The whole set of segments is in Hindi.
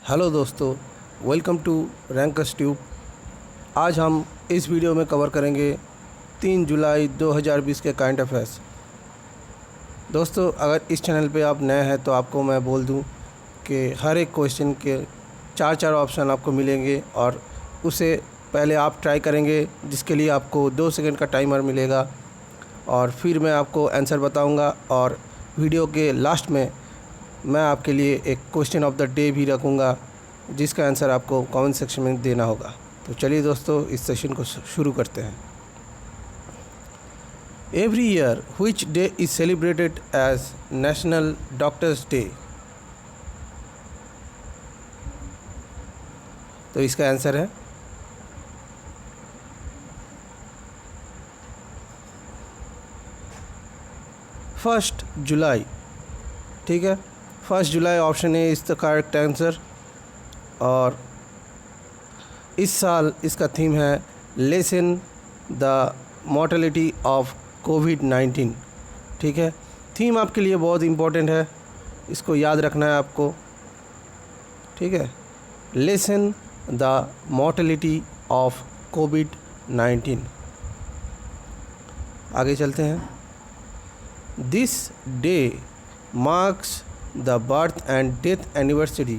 हेलो दोस्तों, वेलकम टू रैंकर्स ट्यूब। आज हम इस वीडियो में कवर करेंगे 3 जुलाई 2020 के करंट अफेयर्स। दोस्तों, अगर इस चैनल पे आप नए हैं तो आपको मैं बोल दूं कि हर एक क्वेश्चन के चार ऑप्शन आपको मिलेंगे और उसे पहले आप ट्राई करेंगे, जिसके लिए आपको 2 सेकंड का टाइमर मिलेगा और फिर मैं आपको आंसर बताऊंगा। और वीडियो के लास्ट में मैं आपके लिए एक क्वेश्चन ऑफ द डे भी रखूँगा, जिसका आंसर आपको कमेंट सेक्शन में देना होगा। तो चलिए दोस्तों, इस सेशन को शुरू करते हैं। Every year which day is celebrated as national doctors day? तो इसका आंसर है 1 जुलाई। ठीक है, 1 जुलाई option A is the correct answer. और इस साल इसका थीम है लेसन द मॉर्टेलिटी ऑफ कोविड-19। ठीक है, थीम आपके लिए बहुत इम्पोर्टेंट है, इसको याद रखना है आपको। ठीक है, लेसन द मॉर्टेलिटी ऑफ कोविड-19। आगे चलते हैं। This day marks the birth and death anniversary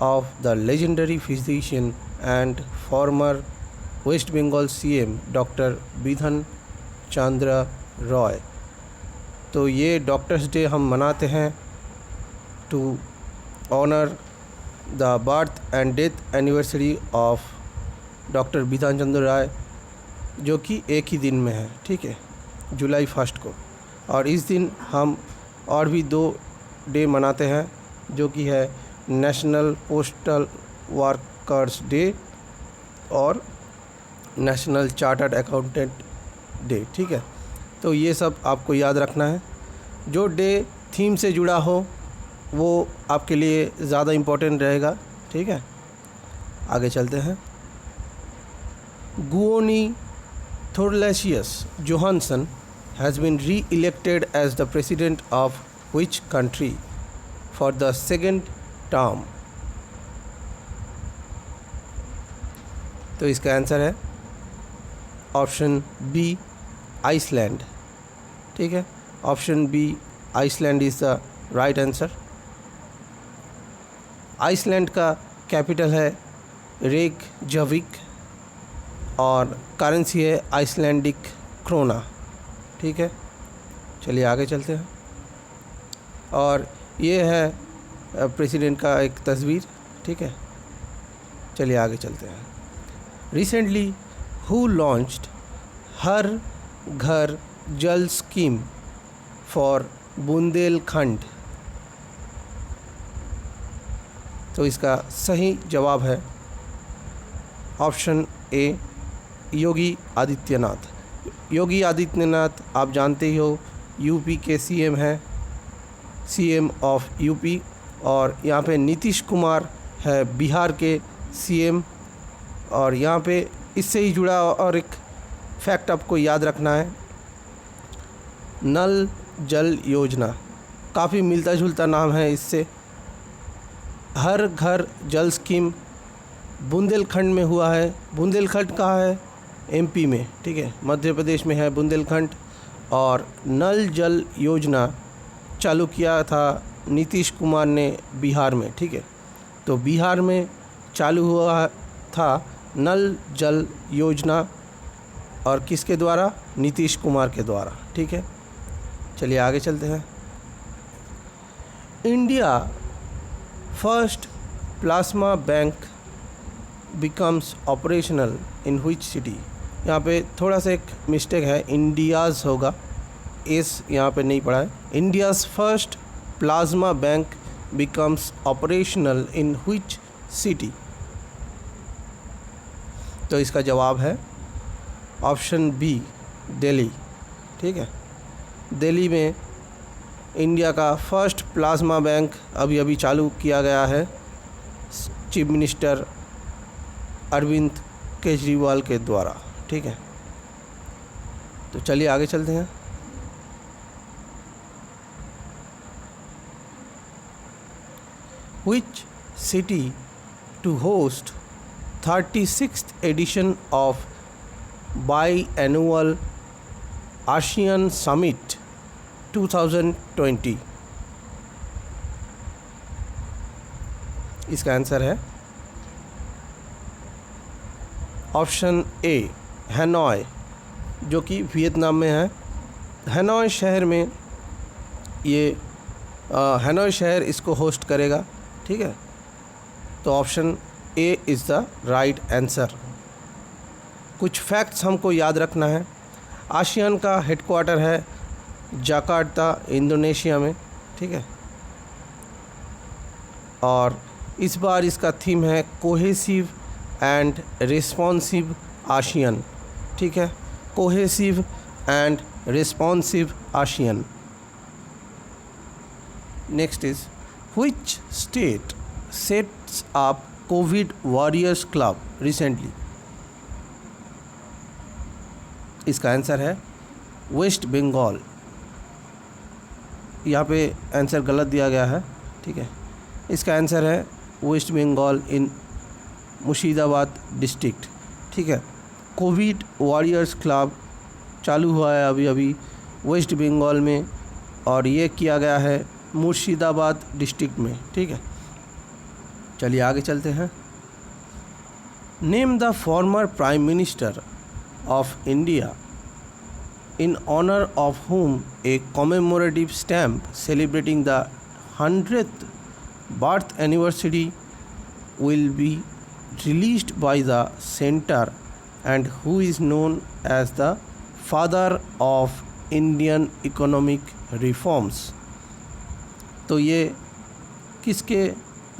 of the legendary physician and former West Bengal CM doctor Bidhan Chandra Roy. तो ये डॉक्टर्स डे हम मनाते हैं to honour the birth and death anniversary of doctor Bidhan Chandra Roy, जो कि एक ही दिन में है। ठीक है, जुलाई 1 को। और इस दिन हम और भी 2 डे मनाते हैं, जो कि है नेशनल पोस्टल वर्कर्स डे और नेशनल चार्टर्ड अकाउंटेंट डे। ठीक है, तो ये सब आपको याद रखना है। जो डे थीम से जुड़ा हो वो आपके लिए ज़्यादा इम्पोर्टेंट रहेगा। ठीक है, आगे चलते हैं। गुओनी थोरलेशियस Johansson has been re-elected as the president of which country for the second term? तो इसका आंसर है ऑप्शन बी, आइसलैंड। ठीक है, option B, Iceland is the right answer. Iceland का कैपिटल है रेकजाविक और करेंसी है आइसलैंडिक क्रोना। ठीक है, चलिए आगे चलते हैं। और ये है प्रेसिडेंट का एक तस्वीर। ठीक है, चलिए आगे चलते हैं। रिसेंटली हु लॉन्च्ड हर घर जल स्कीम फॉर बुंदेलखंड? तो इसका सही जवाब है ऑप्शन ए, योगी आदित्यनाथ। योगी आदित्यनाथ आप जानते ही हो, यूपी के सीएम हैं, सीएम ऑफ यूपी। और यहाँ पे नीतीश कुमार है बिहार के सीएम। और यहाँ पे इससे ही जुड़ा और एक फैक्ट आपको याद रखना है, नल जल योजना, काफ़ी मिलता जुलता नाम है इससे। हर घर जल स्कीम बुंदेलखंड में हुआ है। बुंदेलखंड कहाँ है? एमपी में। ठीक है, मध्य प्रदेश में है बुंदेलखंड। और नल जल योजना चालू किया था नीतीश कुमार ने बिहार में। ठीक है, तो बिहार में चालू हुआ था नल जल योजना, और किसके द्वारा? नीतीश कुमार के द्वारा। ठीक है, चलिए आगे चलते हैं। India first plasma bank becomes operational in which city? यहाँ पे थोड़ा सा एक मिस्टेक है, इंडियाज़ होगा, एस यहाँ पे नहीं पड़ा है। India's first plasma bank becomes operational in which city? तो इसका जवाब है ऑप्शन बी, दिल्ली। ठीक है, दिल्ली में इंडिया का फर्स्ट प्लाज्मा बैंक अभी अभी चालू किया गया है चीफ मिनिस्टर अरविंद केजरीवाल के द्वारा। ठीक है, तो चलिए आगे चलते हैं। Which city to host 36th edition of biannual ASEAN Summit 2020? इसका आंसर है ऑप्शन ए हैनोई, जो कि वियतनाम में है। हैनोई शहर में ये हैनोई शहर इसको होस्ट करेगा, ठीक है। तो option A is the right answer. कुछ फैक्ट्स हमको याद रखना है। आसियान का हेडक्वार्टर है जकार्ता, इंडोनेशिया में, ठीक है। और इस बार इसका थीम है कोहेसिव एंड रिस्पॉन्सिव आसियान, ठीक है। Cohesive and responsive ASEAN. Next is which state sets up Covid warriors club recently? इसका आंसर है वेस्ट बंगाल। यहाँ पे आंसर गलत दिया गया है, ठीक है। इसका आंसर है वेस्ट बंगाल इन मुर्शिदाबाद डिस्ट्रिक्ट, ठीक है। कोविड वॉरियर्स क्लब चालू हुआ है अभी अभी वेस्ट बंगाल में, और ये किया गया है मुर्शिदाबाद डिस्ट्रिक्ट में, ठीक है। चलिए आगे चलते हैं। Name the former prime minister of India in honor of whom a commemorative stamp celebrating the 100th birth anniversary will be released by the center, and who is known as the father of Indian economic reforms? तो ये किसके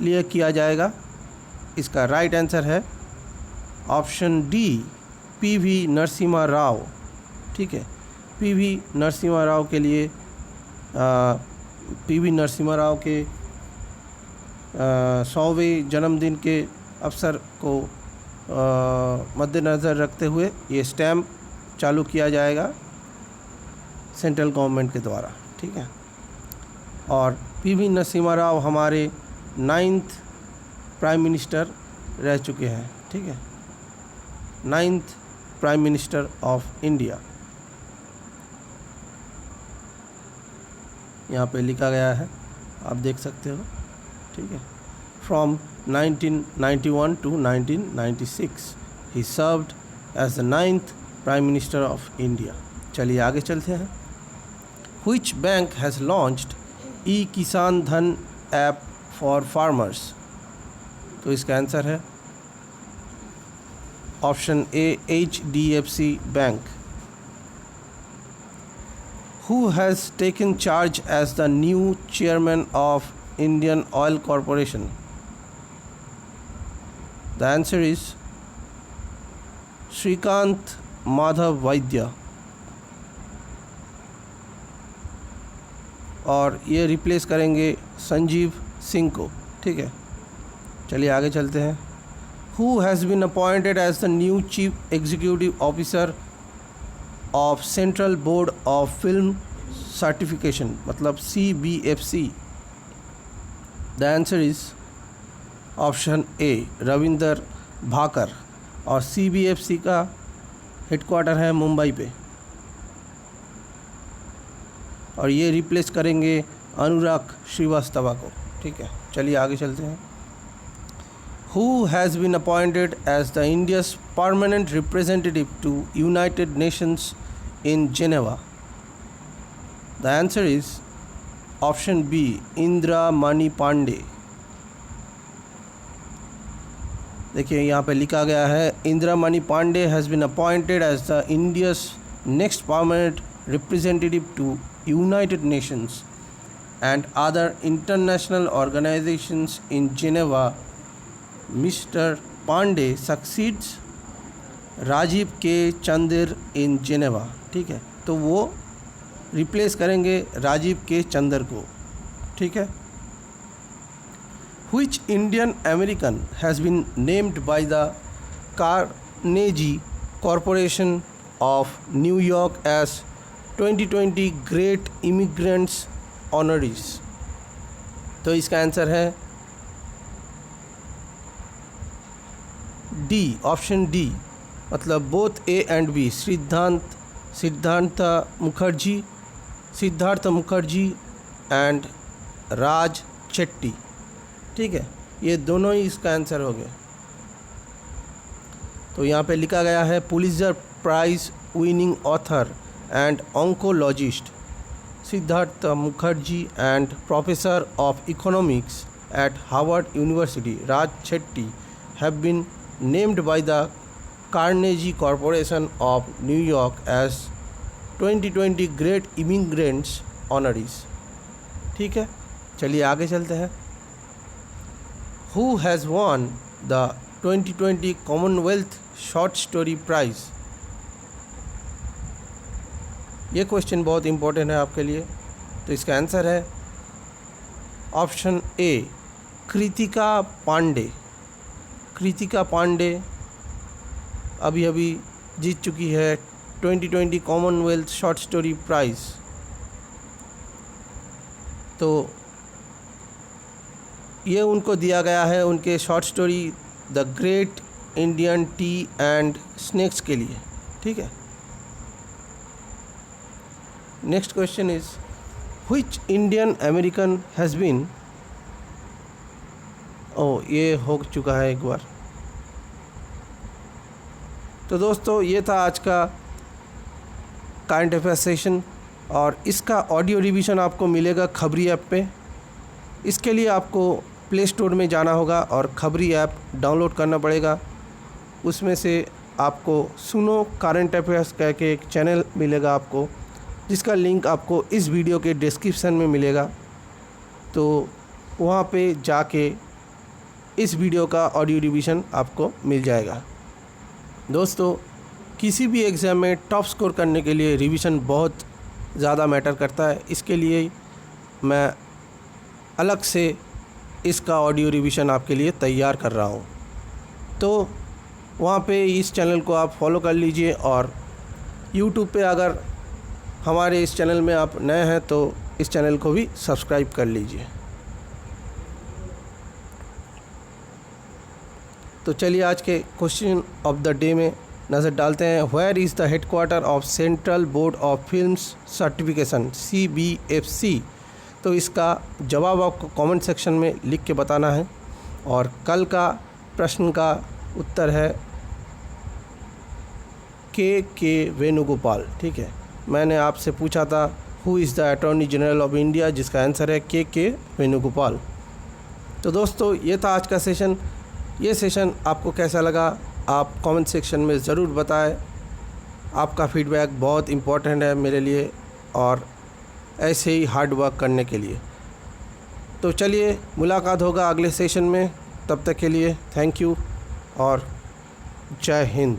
लिए किया जाएगा? इसका राइट आंसर है option D, PV Narasimha Rao, ठीक है। पीवी नरसिम्हा राव के लिए पीवी नरसिम्हा राव के 100वें जन्मदिन के अवसर को मद्देनज़र रखते हुए ये स्टैम्प चालू किया जाएगा सेंट्रल गवर्नमेंट के द्वारा, ठीक है। और पीवी नरसिम्हा राव हमारे 9th प्राइम मिनिस्टर रह चुके हैं, ठीक है। 9th prime minister of India. यहाँ पे लिखा गया है, आप देख सकते हो, ठीक है। From 1991 to 1996 he served as the 9th prime minister of India. चलिए आगे चलते हैं। Which bank has launched e Kisan Dhan app for farmers? तो इसका आंसर है option A, HDFC bank. Who has taken charge as the new chairman of Indian Oil Corporation? The answer is Shrikant Madhav Vaidya, और ये रिप्लेस करेंगे संजीव सिंह को, ठीक है। चलिए आगे चलते हैं। Who has been appointed as the new chief executive officer of Central Board of Film Certification, मतलब CBFC? The answer is option A, Ravinder Bhakar, और CBFC का हेडक्वार्टर है मुंबई पे, और ये रिप्लेस करेंगे अनुराग श्रीवास्तव को, ठीक है। चलिए आगे चलते हैं। Who has been appointed as the India's permanent representative to United Nations in Geneva? The answer is option B, Indra Mani Pandey। देखिए यहाँ पे लिखा गया है Indira Mani Pandey has been appointed as the India's next permanent representative to United Nations and other international organizations in Geneva. Mr. Pandey succeeds Rajiv K Chander in Geneva, ठीक है। तो वो रिप्लेस करेंगे राजीव के चंदर को, ठीक है। Which Indian American has been named by the Carnegie Corporation of New York as 2020 Great Immigrants Honorees? तो इसका आंसर है डी, ऑप्शन डी, मतलब both A and B, Siddhartha Mukherjee and Raj Shetty. ठीक है, ये दोनों ही इसका आंसर हो गया। तो यहाँ पे लिखा गया है Pulitzer prize winning author and oncologist Siddhartha Mukherjee and professor of economics at Harvard University, Raj Chetty, have been named by the Carnegie Corporation of New York as 2020 Great Immigrants Honorees। ठीक है, चलिए आगे चलते हैं। Who has won the 2020 Commonwealth Short Story Prize? ये क्वेश्चन बहुत इम्पोर्टेंट है आपके लिए। तो इसका आंसर है ऑप्शन ए, कृतिका पांडे अभी अभी जीत चुकी है 2020 कॉमनवेल्थ शॉर्ट स्टोरी प्राइज़। तो ये उनको दिया गया है उनके short story the great Indian tea and snacks के लिए। ठीक है, next question is which Indian American has been, ये हो चुका है एक बार। तो दोस्तों ये था आज का करंट अफेयर सेशन, और इसका ऑडियो रिवीजन आपको मिलेगा खबरी ऐप पे। इसके लिए आपको प्ले स्टोर में जाना होगा और खबरी ऐप डाउनलोड करना पड़ेगा। उसमें से आपको सुनो करंट अफेयर्स कह के एक चैनल मिलेगा आपको, जिसका लिंक आपको इस वीडियो के डिस्क्रिप्शन में मिलेगा। तो वहाँ पे जाके इस वीडियो का ऑडियो रिवीजन आपको मिल जाएगा। दोस्तों किसी भी एग्ज़ाम में टॉप स्कोर करने के लिए रिवीजन बहुत ज़्यादा मैटर करता है। इसके लिए मैं अलग से इसका ऑडियो रिवीजन आपके लिए तैयार कर रहा हूँ। तो वहाँ पे इस चैनल को आप फॉलो कर लीजिए, और यूट्यूब पे अगर हमारे इस चैनल में आप नए हैं तो इस चैनल को भी सब्सक्राइब कर लीजिए। तो चलिए आज के क्वेश्चन ऑफ द डे में नज़र डालते हैं। Where is the headquarter of central board of films certification CBFC? तो इसका जवाब आपको कमेंट सेक्शन में लिख के बताना है। और कल का प्रश्न का उत्तर है के वेणुगोपाल। ठीक है, मैंने आपसे पूछा था who is the attorney general of India, जिसका आंसर है के वेणुगोपाल। तो दोस्तों ये था आज का सेशन। ये सेशन आपको कैसा लगा आप कमेंट सेक्शन में ज़रूर बताएं। आपका फीडबैक बहुत इम्पोर्टेंट है मेरे लिए, और ऐसे ही हार्ड वर्क करने के लिए। तो चलिए मुलाकात होगा अगले सेशन में। तब तक के लिए थैंक यू और जय हिंद।